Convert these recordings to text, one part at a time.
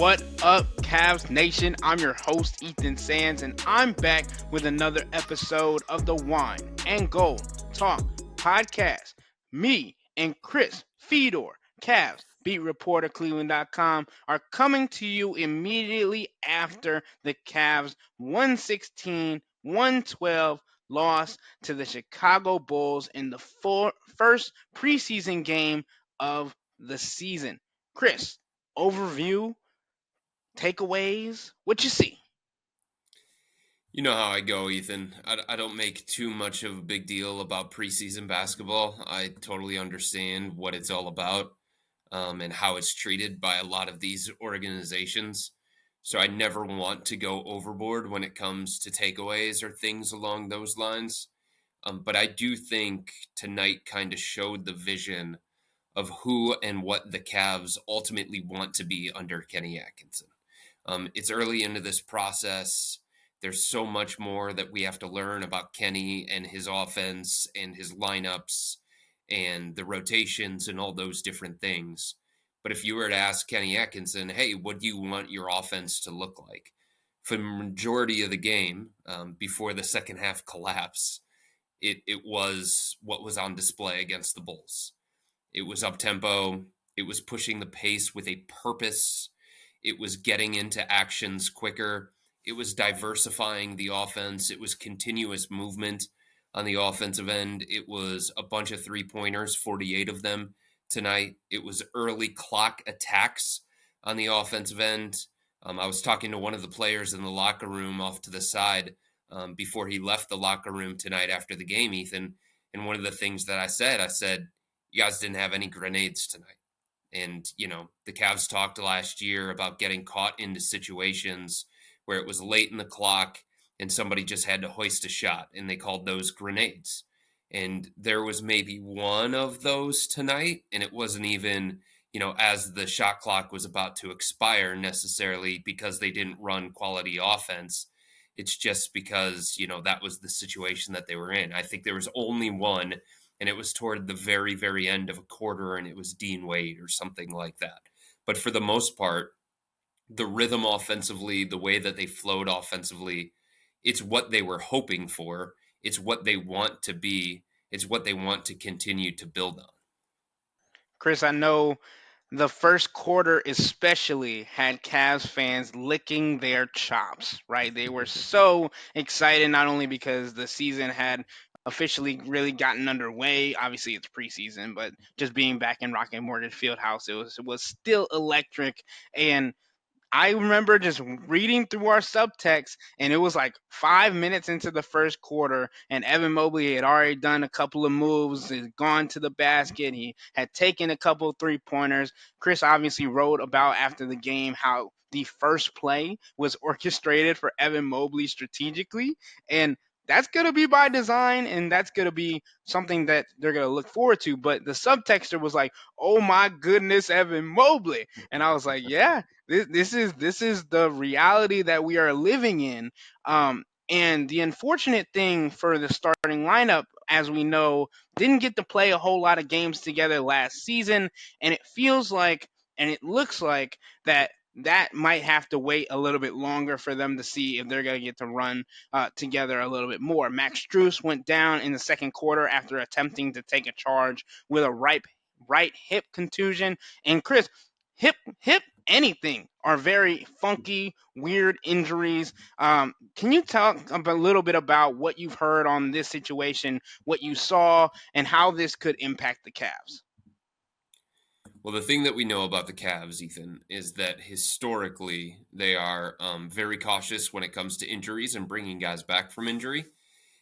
What up, Cavs Nation? I'm your host, Ethan Sands, and I'm back with another episode of the Wine and Gold Talk podcast. Me and Chris Fedor, Cavs beat reporter, cleveland.com, are coming to you immediately after the Cavs 116-112 loss to the Chicago Bulls in the first preseason game of the season. Chris, overview, takeaways, what you see? You know how I go, Ethan. I don't make too much of a big deal about preseason basketball. I totally understand what it's all about and how it's treated by a lot of these organizations. So I never want to go overboard when it comes to takeaways or things along those lines. But I do think tonight kind of showed the vision of who and what the Cavs ultimately want to be under Kenny Atkinson. It's early into this process. There's so much more that we have to learn about Kenny and his offense and his lineups and the rotations and all those different things. But if you were to ask Kenny Atkinson, hey, what do you want your offense to look like? For the majority of the game, before the second half collapse, it was what was on display against the Bulls. It was up tempo. It was pushing the pace with a purpose. It was getting into actions quicker. It was diversifying the offense. It was continuous movement on the offensive end. It was a bunch of three-pointers, 48 of them tonight. It was early clock attacks on the offensive end. I was talking to one of the players in the locker room off to the side before he left the locker room tonight after the game, Ethan. And one of the things that I said, you guys didn't have any grenades tonight. And, the Cavs talked last year about getting caught into situations where it was late in the clock and somebody just had to hoist a shot, and they called those grenades. And there was maybe one of those tonight, and it wasn't even, as the shot clock was about to expire necessarily because they didn't run quality offense. It's just because, that was the situation that they were in. I think there was only one, and it was toward the very, very end of a quarter, and it was Dean Wade or something like that. But for the most part, the rhythm offensively, the way that they flowed offensively, it's what they were hoping for. It's what they want to be. It's what they want to continue to build on. Chris, I know the first quarter especially had Cavs fans licking their chops, right? They were so excited, not only because the season had officially really gotten underway. Obviously, it's preseason, but just being back in Rocket Mortgage Fieldhouse, it was still electric. And I remember just reading through our subtext, and it was like 5 minutes into the first quarter, and Evan Mobley had already done a couple of moves, had gone to the basket, he had taken a couple of three-pointers. Chris obviously wrote about after the game how the first play was orchestrated for Evan Mobley strategically, and that's going to be by design, and that's going to be something that they're going to look forward to. But the subtexter was like, oh my goodness, Evan Mobley. And I was like, yeah, this is the reality that we are living in. And the unfortunate thing for the starting lineup, as we know, didn't get to play a whole lot of games together last season, and it feels like, and it looks like that might have to wait a little bit longer for them to see if they're going to get to run together a little bit more. Max Strus went down in the second quarter after attempting to take a charge with a right hip contusion. And Chris, hip anything are very funky, weird injuries. Can you talk a little bit about what you've heard on this situation, what you saw, and how this could impact the Cavs? Well, the thing that we know about the Cavs, Ethan, is that historically they are very cautious when it comes to injuries and bringing guys back from injury.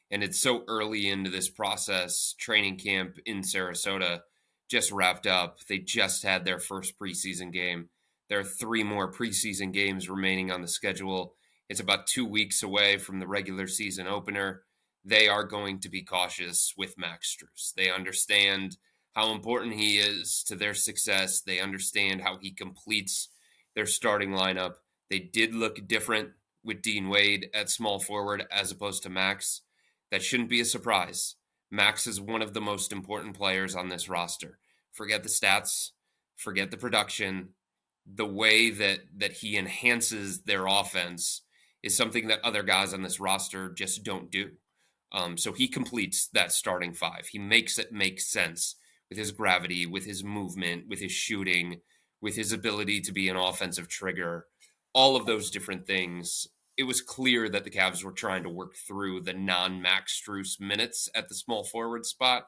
And it's so early into this process. Training camp in Sarasota just wrapped up. They just had their first preseason game. There are 3 more preseason games remaining on the schedule. It's about 2 weeks away from the regular season opener. They are going to be cautious with Max Strus. They understand how important he is to their success. They understand how he completes their starting lineup. They did look different with Dean Wade at small forward as opposed to Max. That shouldn't be a surprise. Max is one of the most important players on this roster. Forget the stats, forget the production. the way that he enhances their offense is something that other guys on this roster just don't do. So he completes that starting five. He makes it make sense with his gravity, with his movement, with his shooting, with his ability to be an offensive trigger, all of those different things. It was clear that the Cavs were trying to work through the non Max Strus minutes at the small forward spot,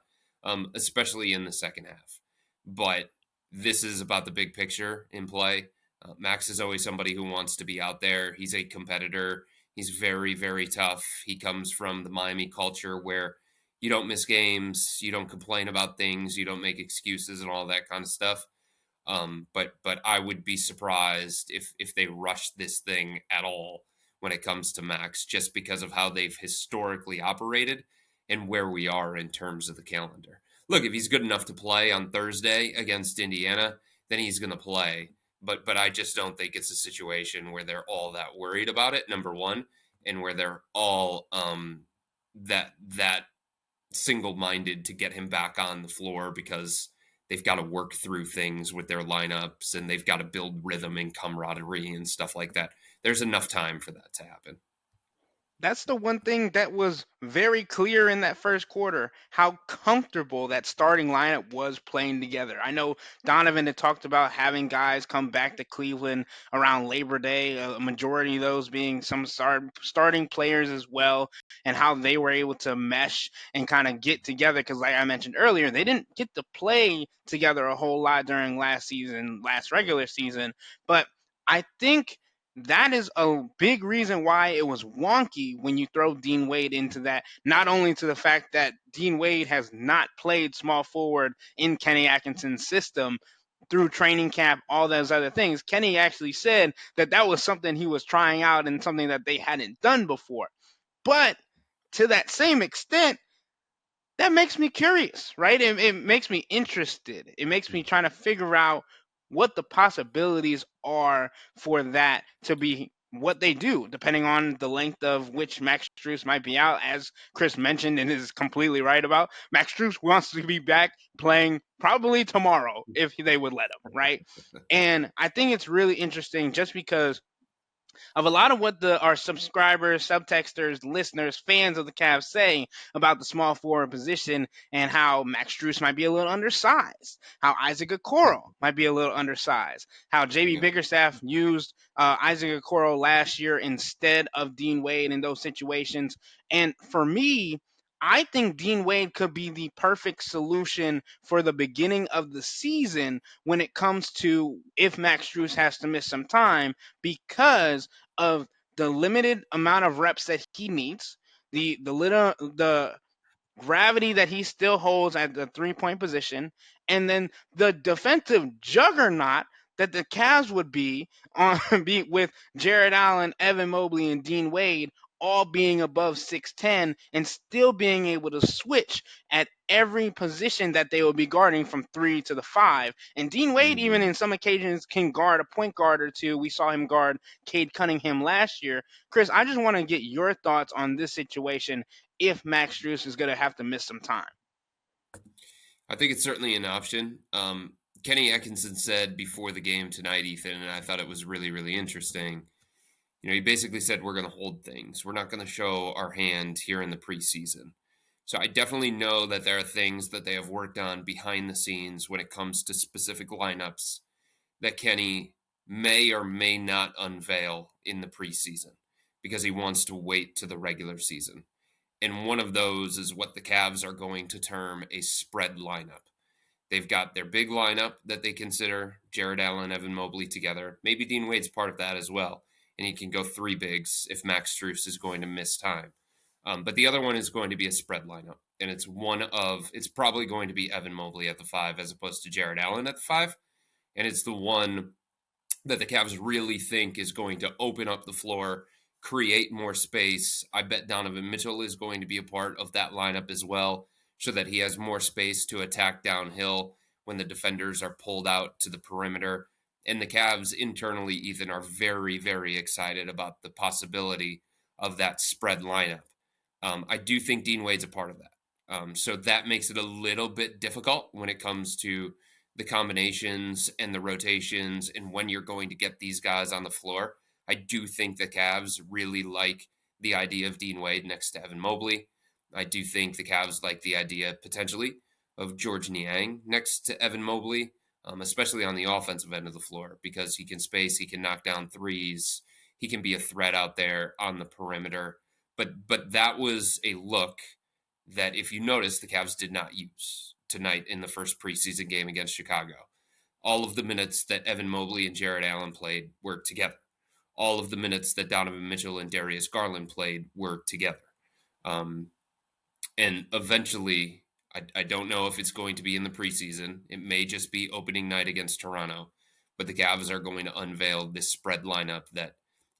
especially in the second half. But this is about the big picture in play. Max is always somebody who wants to be out there. He's a competitor. He's very, very tough. He comes from the Miami culture where you don't miss games, you don't complain about things, you don't make excuses and all that kind of stuff. But I would be surprised if they rush this thing at all when it comes to Max, just because of how they've historically operated and where we are in terms of the calendar. Look, if he's good enough to play on Thursday against Indiana, then he's going to play. But I just don't think it's a situation where they're all that worried about it. Number one, and where they're all that single minded to get him back on the floor because they've got to work through things with their lineups and they've got to build rhythm and camaraderie and stuff like that. There's enough time for that to happen. That's the one thing that was very clear in that first quarter, how comfortable that starting lineup was playing together. I know Donovan had talked about having guys come back to Cleveland around Labor Day, a majority of those being some starting players as well, and how they were able to mesh and kind of get together. Because, like I mentioned earlier, they didn't get to play together a whole lot during last regular season. But I think that is a big reason why it was wonky when you throw Dean Wade into that. Not only to the fact that Dean Wade has not played small forward in Kenny Atkinson's system through training camp, all those other things. Kenny actually said that that was something he was trying out and something that they hadn't done before. But to that same extent, that makes me curious, right? It makes me interested. It makes me trying to figure out what the possibilities are for that to be what they do, depending on the length of which Max Strus might be out. As Chris mentioned and is completely right about, Max Strus wants to be back playing probably tomorrow if they would let him, right? And I think it's really interesting just because of a lot of what our subscribers, subtexters, listeners, fans of the Cavs say about the small forward position and how Max Strus might be a little undersized, how Isaac Okoro might be a little undersized, how JB Yeah. Bickerstaff used Isaac Okoro last year instead of Dean Wade in those situations. And for me, I think Dean Wade could be the perfect solution for the beginning of the season when it comes to if Max Strus has to miss some time because of the limited amount of reps that he needs, the gravity that he still holds at the 3 point position, and then the defensive juggernaut that the Cavs would be on be with Jared Allen, Evan Mobley, and Dean Wade all being above 6'10 and still being able to switch at every position that they will be guarding from 3 to the 5. And Dean Wade, even Mm-hmm. in some occasions, can guard a point guard or two. We saw him guard Cade Cunningham last year. Chris, I just want to get your thoughts on this situation if Max Strus is going to have to miss some time. I think it's certainly an option. Kenny Atkinson said before the game tonight, Ethan, and I thought it was really, really interesting. He basically said we're going to hold things. We're not going to show our hand here in the preseason. So I definitely know that there are things that they have worked on behind the scenes when it comes to specific lineups that Kenny may or may not unveil in the preseason because he wants to wait to the regular season. And one of those is what the Cavs are going to term a spread lineup. They've got their big lineup that they consider Jared Allen, Evan Mobley together. Maybe Dean Wade's part of that as well. And he can go three bigs if Max Strus is going to miss time. But the other one is going to be a spread lineup. And it's probably going to be Evan Mobley at the 5 as opposed to Jared Allen at the 5. And it's the one that the Cavs really think is going to open up the floor, create more space. I bet Donovan Mitchell is going to be a part of that lineup as well, so that he has more space to attack downhill when the defenders are pulled out to the perimeter. And the Cavs internally, Ethan, are very, very excited about the possibility of that spread lineup. I do think Dean Wade's a part of that. So that makes it a little bit difficult when it comes to the combinations and the rotations and when you're going to get these guys on the floor, I do think the Cavs really like the idea of Dean Wade next to Evan Mobley. I do think the Cavs like the idea potentially of George Niang next to Evan Mobley, especially on the offensive end of the floor, because he can space, he can knock down threes, he can be a threat out there on the perimeter. But that was a look that, if you notice, the Cavs did not use tonight in the first preseason game against Chicago. All of the minutes that Evan Mobley and Jared Allen played were together. All of the minutes that Donovan Mitchell and Darius Garland played were together. Um, and eventually, I don't know if it's going to be in the preseason. It may just be opening night against Toronto. But the Cavs are going to unveil this spread lineup that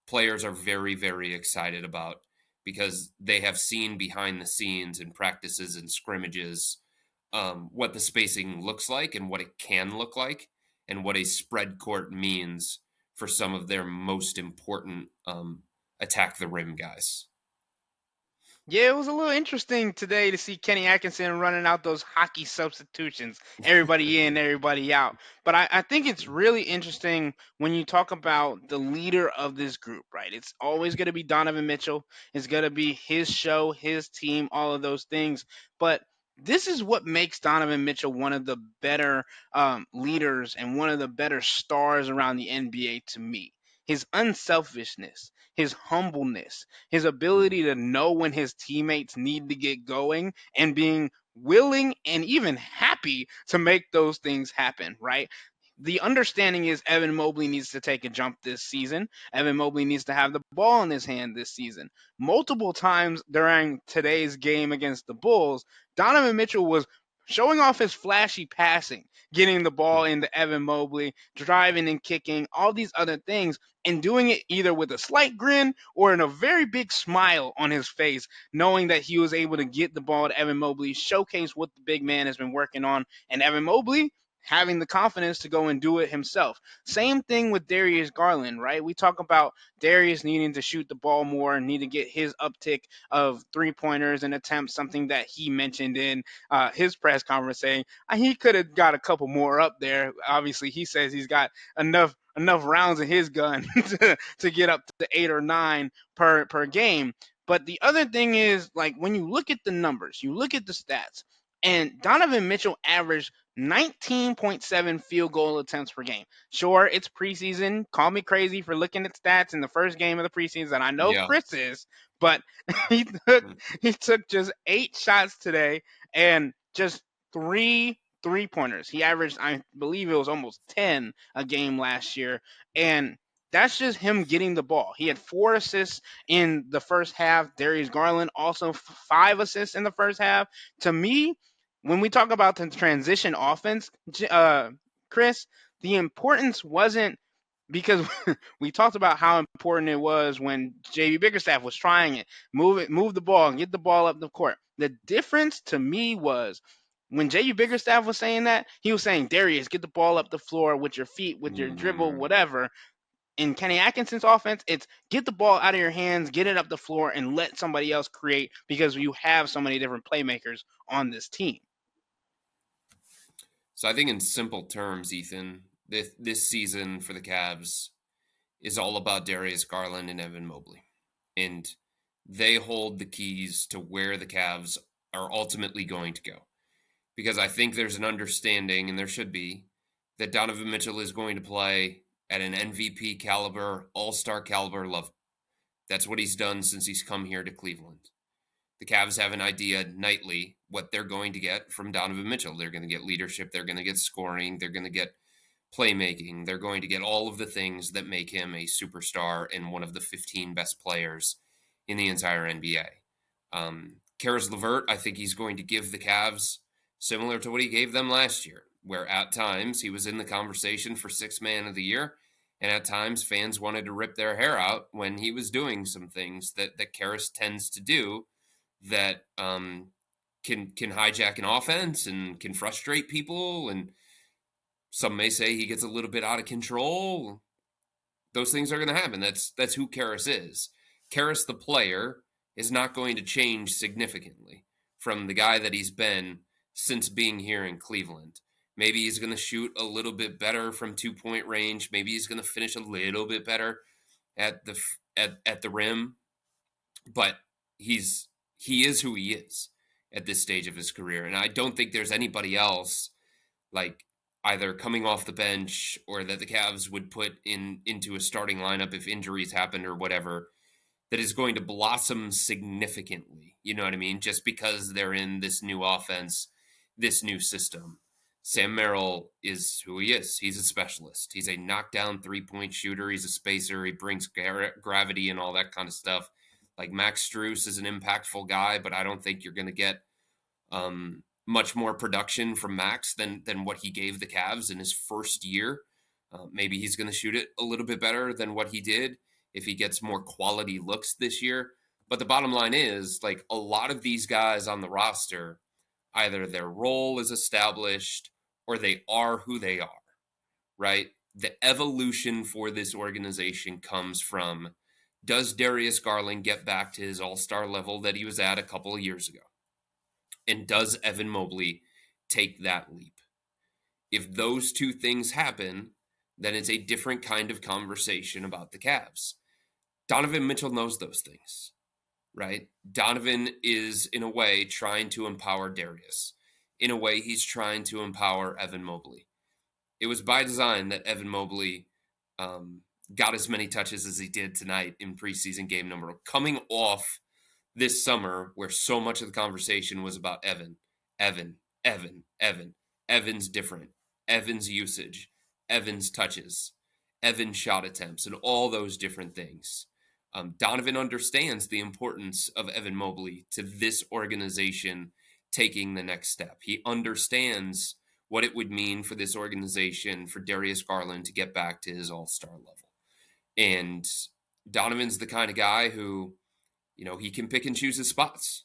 players are very, very excited about because they have seen behind the scenes in practices and scrimmages what the spacing looks like and what it can look like and what a spread court means for some of their most important attack the rim guys. Yeah, it was a little interesting today to see Kenny Atkinson running out those hockey substitutions, everybody in, everybody out. But I think it's really interesting when you talk about the leader of this group, right? It's always going to be Donovan Mitchell. It's going to be his show, his team, all of those things. But this is what makes Donovan Mitchell one of the better leaders and one of the better stars around the NBA to me. His unselfishness, his humbleness, his Mm. ability to know when his teammates need to get going and being willing and even happy to make those things happen, right? The understanding is Evan Mobley needs to take a jump this season. Evan Mobley needs to have the ball in his hand this season. Multiple times during today's game against the Bulls, Donovan Mitchell was showing off his flashy passing, getting the ball into Evan Mobley, driving and kicking, all these other things, and doing it either with a slight grin or in a very big smile on his face, knowing that he was able to get the ball to Evan Mobley, showcase what the big man has been working on, and Evan Mobley having the confidence to go and do it himself. Same thing with Darius Garland, right? We talk about Darius needing to shoot the ball more and need to get his uptick of 3 pointers and attempts, something that he mentioned in his press conference saying he could have got a couple more up there. Obviously, he says he's got enough rounds in his gun to get up to 8 or 9 per game. But the other thing is, like, when you look at the numbers, you look at the stats, and Donovan Mitchell averaged 19.7 field goal attempts per game. Sure, it's preseason. Call me crazy for looking at stats in the first game of the preseason. I know Yeah. Chris is, but he took Mm. he took just 8 shots today and just three pointers. He averaged, I believe it was almost 10 a game last year. And that's just him getting the ball. He had 4 assists in the first half. Darius Garland also 5 assists in the first half. To me, when we talk about the transition offense, Chris, the importance wasn't because we talked about how important it was when JB Bickerstaff was trying it, move the ball, and get the ball up the court. The difference to me was when JB Bickerstaff was saying that, he was saying, Darius, get the ball up the floor with your feet, with your dribble, Mm. whatever. In Kenny Atkinson's offense, it's get the ball out of your hands, get it up the floor, and let somebody else create because you have so many different playmakers on this team. So I think, in simple terms, Ethan, this season for the Cavs is all about Darius Garland and Evan Mobley. And they hold the keys to where the Cavs are ultimately going to go. Because I think there's an understanding, and there should be, that Donovan Mitchell is going to play at an MVP caliber, all star caliber level. That's what he's done since he's come here to Cleveland. The Cavs have an idea nightly what they're going to get from Donovan Mitchell. They're going to get leadership, they're going to get scoring, they're going to get playmaking. They're going to get all of the things that make him a superstar and one of the 15 best players in the entire NBA. Caris Levert, I think he's going to give the Cavs similar to what he gave them last year, where at times he was in the conversation for sixth man of the year, and at times fans wanted to rip their hair out when he was doing some things that Caris tends to do that can hijack an offense and can frustrate people, and some may say he gets a little bit out of control. Those things are going to happen. That's who Caris is. Caris, the player, is not going to change significantly from the guy that he's been since being here in Cleveland. Maybe he's going to shoot a little bit better from 2-point range. Maybe he's going to finish a little bit better at the rim, but he is who he is at this stage of his career. And I don't think there's anybody else, like, either coming off the bench or that the Cavs would put into a starting lineup if injuries happened or whatever, that is going to blossom significantly. You know what I mean? Just because they're in this new offense, this new system. Sam Merrill is who he is. He's a specialist. He's a knockdown 3-point shooter. He's a spacer. He brings gravity and all that kind of stuff. Like, Max Strus is an impactful guy, but I don't think you're going to get much more production from Max than what he gave the Cavs in his first year. Maybe he's going to shoot it a little bit better than what he did if he gets more quality looks this year. But the bottom line is, like, a lot of these guys on the roster, either their role is established or they are who they are, right? The evolution for this organization comes from, does Darius Garland get back to his all-star level that he was at a couple of years ago? And does Evan Mobley take that leap? If those two things happen, then it's a different kind of conversation about the Cavs. Donovan Mitchell knows those things, right? Donovan is, in a way, trying to empower Darius. In a way, he's trying to empower Evan Mobley. It was by design that Evan Mobley got as many touches as he did tonight in preseason game number, coming off this summer where so much of the conversation was about Evan. Evan's different. Evan's usage. Evan's touches. Evan's shot attempts, and all those different things. Donovan understands the importance of Evan Mobley to this organization taking the next step. He understands what it would mean for this organization, for Darius Garland to get back to his all-star level. And Donovan's the kind of guy who, he can pick and choose his spots.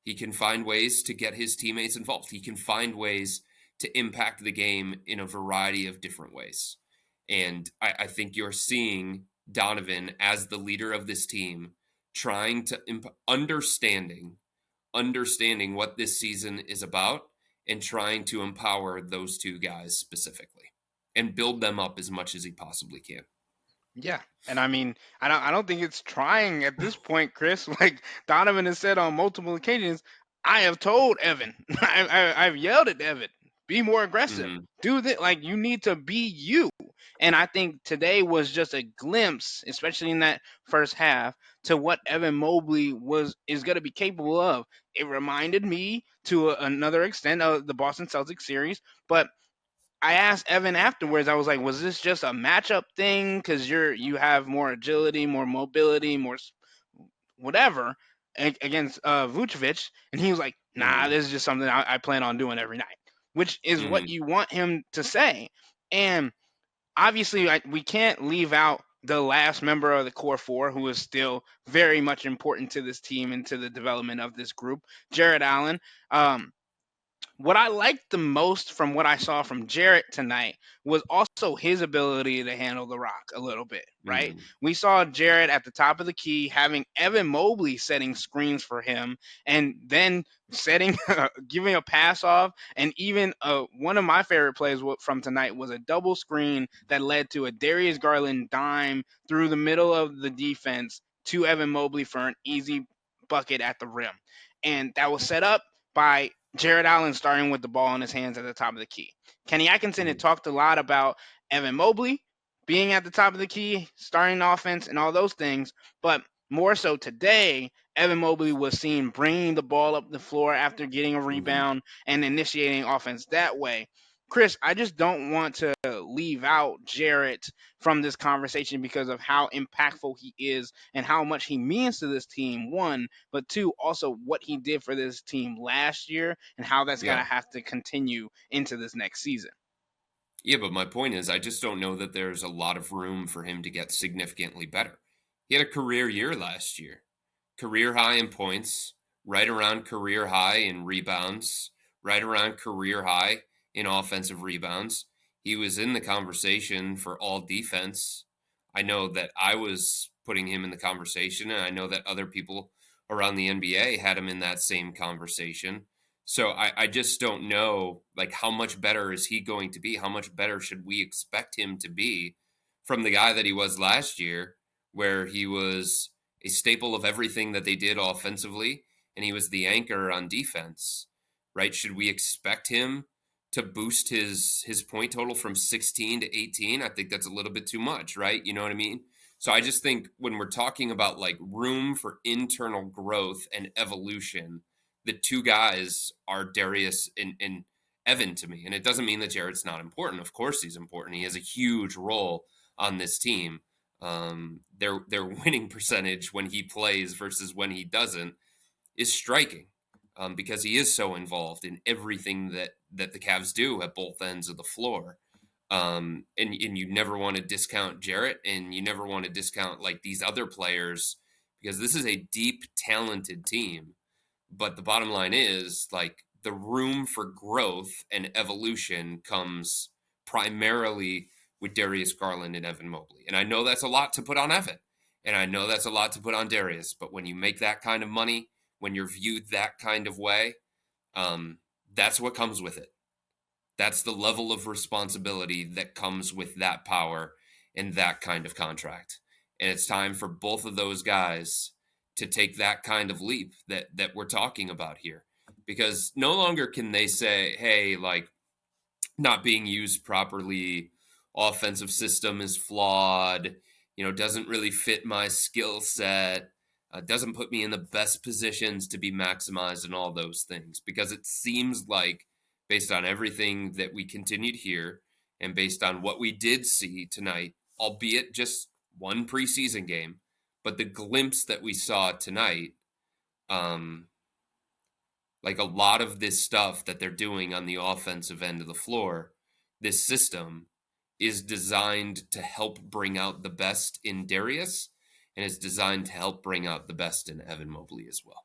He can find ways to get his teammates involved. He can find ways to impact the game in a variety of different ways. And I think you're seeing Donovan as the leader of this team trying to understanding what this season is about and trying to empower those two guys specifically and build them up as much as he possibly can. Yeah, and I mean, I don't think it's trying at this point, Chris. Like Donovan has said on multiple occasions, I have told Evan, I've yelled at Evan, be more aggressive, Mm-hmm. do that. Like you need to be you. And I think today was just a glimpse, especially in that first half, to what Evan Mobley is going to be capable of. It reminded me to another extent of the Boston Celtics series, but I asked Evan afterwards. I was like, "Was this just a matchup thing? Because you have more agility, more mobility, whatever against Vucevic." And he was like, "Nah, Mm-hmm. this is just something I plan on doing every night," which is what Mm-hmm. you want him to say. And obviously, we can't leave out the last member of the core four, who is still very much important to this team and to the development of this group, Jared Allen. What I liked the most from what I saw from Jarrett tonight was also his ability to handle the rock a little bit, right? Mm-hmm. We saw Jarrett at the top of the key having Evan Mobley setting screens for him and then setting, giving a pass off. And even one of my favorite plays from tonight was a double screen that led to a Darius Garland dime through the middle of the defense to Evan Mobley for an easy bucket at the rim. And that was set up by Jared Allen starting with the ball in his hands at the top of the key. Kenny Atkinson had Mm-hmm. talked a lot about Evan Mobley being at the top of the key, starting the offense, and all those things. But more so today, Evan Mobley was seen bringing the ball up the floor after getting a Mm-hmm. rebound and initiating offense that way. Chris, I just don't want to leave out Jarrett from this conversation because of how impactful he is and how much he means to this team. One, but two, also what he did for this team last year and how that's going Yeah. to have to continue into this next season. Yeah, but my point is, I just don't know that there's a lot of room for him to get significantly better. He had a career year last year, career high in points, right around career high in rebounds, right around career high in offensive rebounds. He was in the conversation for all defense. I know that I was putting him in the conversation, and I know that other people around the NBA had him in that same conversation. So I just don't know, like, how much better is he going to be? How much better should we expect him to be from the guy that he was last year, where he was a staple of everything that they did offensively, and he was the anchor on defense, right? Should we expect him to boost his point total from 16 to 18? I think that's a little bit too much, right? You know what I mean? So I just think when we're talking about like room for internal growth and evolution, the two guys are Darius and Evan to me. And it doesn't mean that Jarrett's not important. Of course he's important. He has a huge role on this team. Their winning percentage when he plays versus when he doesn't is striking, because he is so involved in everything that the Cavs do at both ends of the floor. And you never want to discount Jarrett, and you never want to discount like these other players, because this is a deep, talented team. But the bottom line is like the room for growth and evolution comes primarily with Darius Garland and Evan Mobley. And I know that's a lot to put on Evan. And I know that's a lot to put on Darius. But when you make that kind of money, when you're viewed that kind of way, that's what comes with it. That's the level of responsibility that comes with that power and that kind of contract. And it's time for both of those guys to take that kind of leap that we're talking about here. Because no longer can they say, hey, like, not being used properly, offensive system is flawed, doesn't really fit my skill set, doesn't put me in the best positions to be maximized and all those things. Because it seems like, based on everything that we continued here and based on what we did see tonight, albeit just one preseason game, but the glimpse that we saw tonight, like a lot of this stuff that they're doing on the offensive end of the floor, this system is designed to help bring out the best in Darius, and it's designed to help bring out the best in Evan Mobley as well.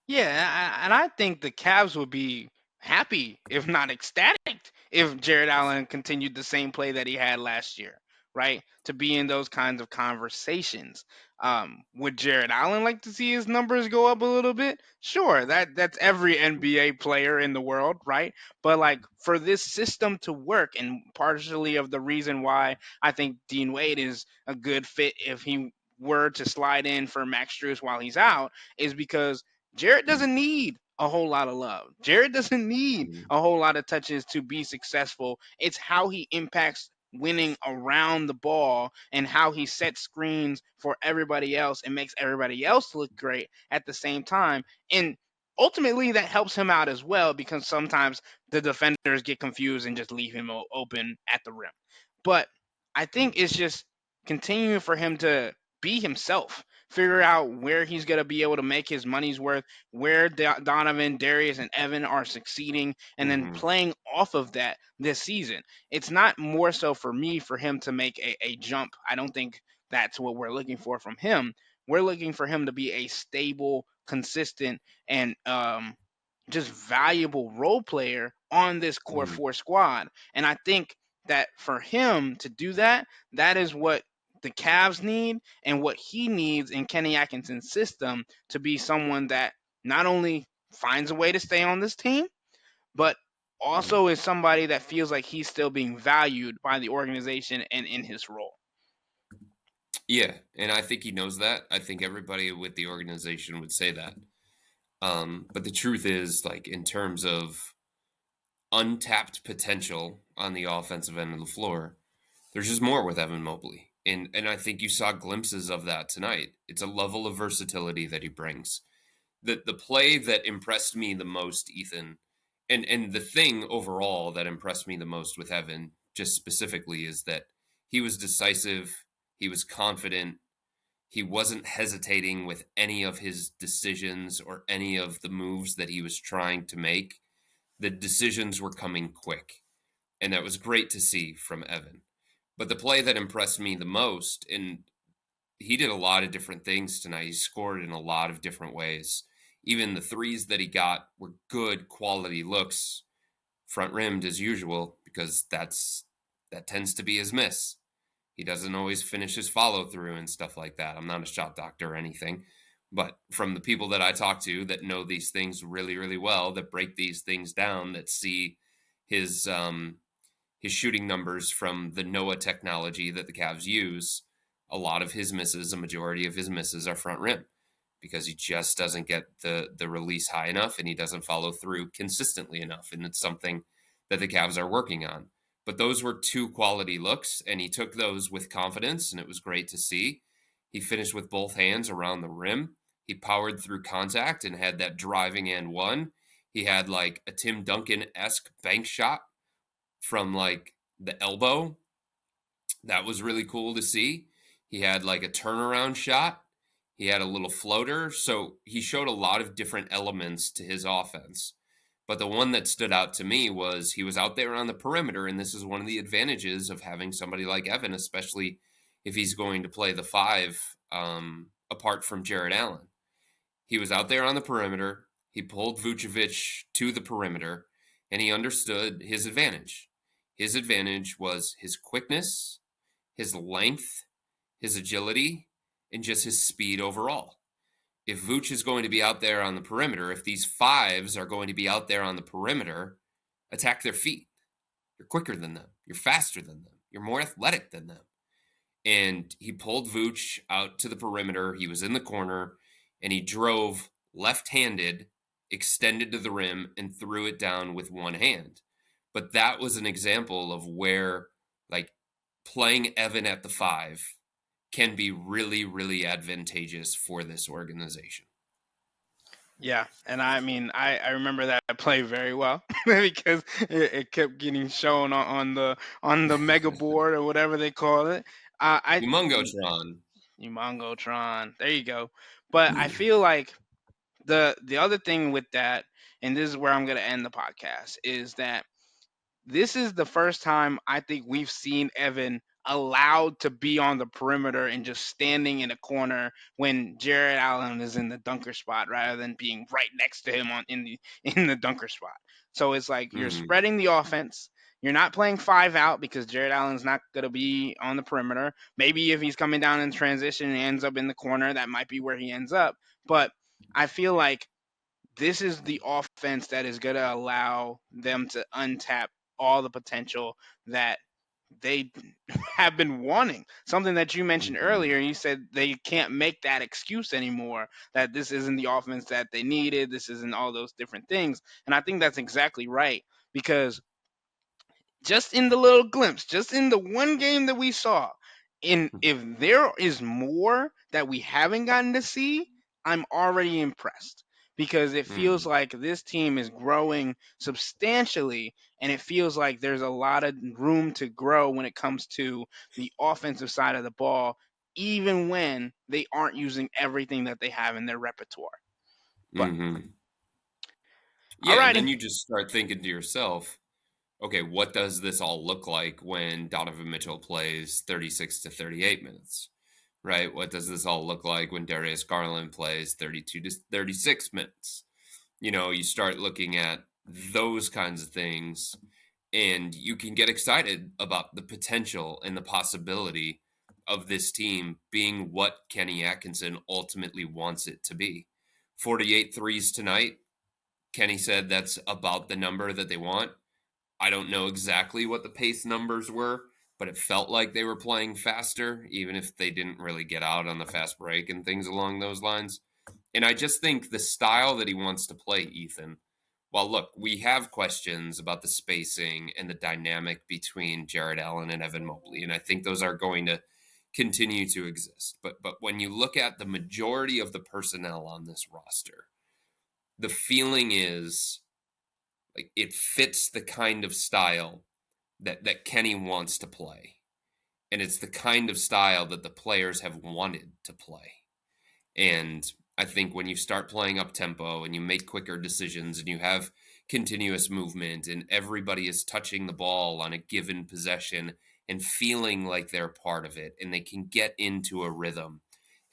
Yeah, and I think the Cavs would be happy, if not ecstatic, if Jared Allen continued the same play that he had last year, right? To be in those kinds of conversations. Would Jared Allen like to see his numbers go up a little bit? Sure, that's every NBA player in the world, right? But like for this system to work, and partially of the reason why I think Dean Wade is a good fit if he were to slide in for Max Strus while he's out, is because Jarrett Mm-hmm. doesn't need a whole lot of love. Jarrett doesn't need a whole lot of touches to be successful. It's how he impacts winning around the ball and how he sets screens for everybody else and makes everybody else look great at the same time. And ultimately, that helps him out as well because sometimes the defenders get confused and just leave him open at the rim. But I think it's just continuing for him to be himself, figure out where he's going to be able to make his money's worth, where Donovan, Darius, and Evan are succeeding, and then Mm-hmm. playing off of that this season. It's not more so for me for him to make a jump. I don't think that's what we're looking for from him. We're looking for him to be a stable, consistent, and just valuable role player on this core Mm-hmm. four squad. And I think that for him to do that, that is what the Cavs need and what he needs in Kenny Atkinson's system to be someone that not only finds a way to stay on this team, but also is somebody that feels like he's still being valued by the organization and in his role. Yeah, and I think he knows that. I think everybody with the organization would say that. But the truth is, like, in terms of untapped potential on the offensive end of the floor, there's just more with Evan Mobley. And I think you saw glimpses of that tonight. It's a level of versatility that he brings. The play that impressed me the most, Ethan, and the thing overall that impressed me the most with Evan, just specifically, is that he was decisive, he was confident, he wasn't hesitating with any of his decisions or any of the moves that he was trying to make. The decisions were coming quick, and that was great to see from Evan. But the play that impressed me the most, and he did a lot of different things tonight. He scored in a lot of different ways. Even the threes that he got were good quality looks, front rimmed as usual, because that tends to be his miss. He doesn't always finish his follow through and stuff like that. I'm not a shot doctor or anything, But from the people that I talk to that know these things really, really well, that break these things down, that see his his shooting numbers from the Noah technology that the Cavs use, a lot of his misses, a majority of his misses are front rim because he just doesn't get the release high enough and he doesn't follow through consistently enough. And it's something that the Cavs are working on. But those were two quality looks, and he took those with confidence, and it was great to see. He finished with both hands around the rim. He powered through contact and had that driving and one. He had like a Tim Duncan esque bank shot from like the elbow. That was really cool to see. He had like a turnaround shot. He had a little floater. So he showed a lot of different elements to his offense. But the one that stood out to me was he was out there on the perimeter. And this is one of the advantages of having somebody like Evan, especially if he's going to play the five apart from Jared Allen. He was out there on the perimeter. He pulled Vucevic to the perimeter, and he understood his advantage. His advantage was his quickness, his length, his agility, and just his speed overall. If Vooch is going to be out there on the perimeter, if these fives are going to be out there on the perimeter, attack their feet. You're quicker than them. You're faster than them. You're more athletic than them. And he pulled Vooch out to the perimeter. He was in the corner, and he drove left-handed, extended to the rim, and threw it down with one hand. But that was an example of where, like, playing Evan at the five can be really, really advantageous for this organization. Yeah, and I mean, I remember that play very well because it kept getting shown on the mega board or whatever they call it. I Humongotron. Mongotron, there you go. But I feel like the other thing with that, and this is where I'm gonna end the podcast, is that this is the first time I think we've seen Evan allowed to be on the perimeter and just standing in a corner when Jared Allen is in the dunker spot rather than being right next to him on in the in the dunker spot. So it's like you're Mm-hmm. spreading the offense. You're not playing five out because Jared Allen's not going to be on the perimeter. Maybe if he's coming down in transition and ends up in the corner, that might be where he ends up. But I feel like this is the offense that is going to allow them to untap all the potential that they have been wanting. Something that you mentioned Mm-hmm. earlier, you said they can't make that excuse anymore that this isn't the offense that they needed, this isn't all those different things. And I think that's exactly right because just in the little glimpse, just in the one game that we saw, in if there is more that we haven't gotten to see, I'm already impressed because it feels Mm-hmm. like this team is growing substantially and it feels like there's a lot of room to grow when it comes to the offensive side of the ball even when they aren't using everything that they have in their repertoire. But Mm-hmm. Yeah, and then alrighty. you just start thinking to yourself, okay, what does this all look like when Donovan Mitchell plays 36 to 38 minutes? Right? What does this all look like when Darius Garland plays 32 to 36 minutes? You start looking at those kinds of things and you can get excited about the potential and the possibility of this team being what Kenny Atkinson ultimately wants it to be. 48 threes tonight. Kenny said that's about the number that they want. I don't know exactly what the pace numbers were, but it felt like they were playing faster, even if they didn't really get out on the fast break and things along those lines. And I just think the style that he wants to play, Ethan, well, look, we have questions about the spacing and the dynamic between Jared Allen and Evan Mobley, and I think those are going to continue to exist. But when you look at the majority of the personnel on this roster, the feeling is like it fits the kind of style that Kenny wants to play. And it's the kind of style that the players have wanted to play. And I think when you start playing up tempo and you make quicker decisions and you have continuous movement and everybody is touching the ball on a given possession and feeling like they're part of it and they can get into a rhythm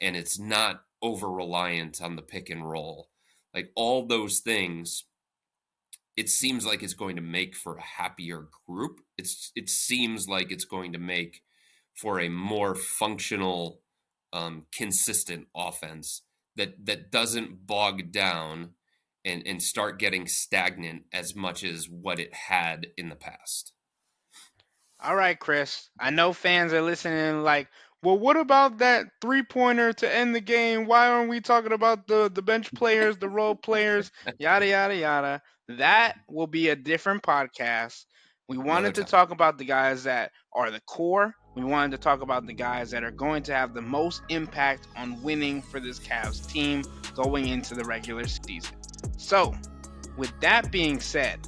and it's not over reliant on the pick and roll. Like all those things, it seems like it's going to make for a happier group. It seems like it's going to make for a more functional, consistent offense that doesn't bog down and start getting stagnant as much as what it had in the past. All right, Chris. I know fans are listening like, well, what about that three-pointer to end the game? Why aren't we talking about the bench players, the role players, yada, yada, yada? That will be a different podcast. We Another wanted to time. talk about the guys that are the core. We wanted to talk about the guys that are going to have the most impact on winning for this Cavs team going into the regular season. So, with that being said,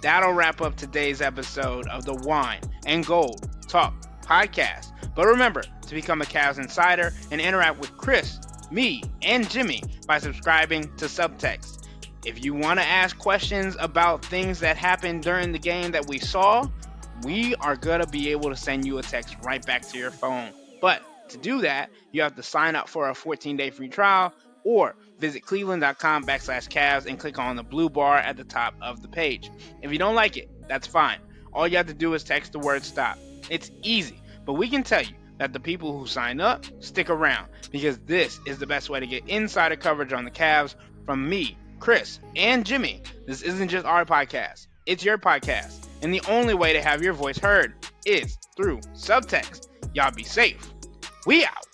that'll wrap up today's episode of the Wine and Gold Talk podcast. But remember to become a Cavs Insider and interact with Chris, me, and Jimmy by subscribing to Subtext. If you want to ask questions about things that happened during the game that we saw, we are going to be able to send you a text right back to your phone. But to do that, you have to sign up for a 14-day free trial or visit cleveland.com/Cavs and click on the blue bar at the top of the page. If you don't like it, that's fine. All you have to do is text the word stop. It's easy, but we can tell you that the people who sign up stick around because this is the best way to get insider coverage on the Cavs from me, Chris, and Jimmy. This isn't just our podcast, it's your podcast. And the only way to have your voice heard is through Subtext. Y'all be safe. We out.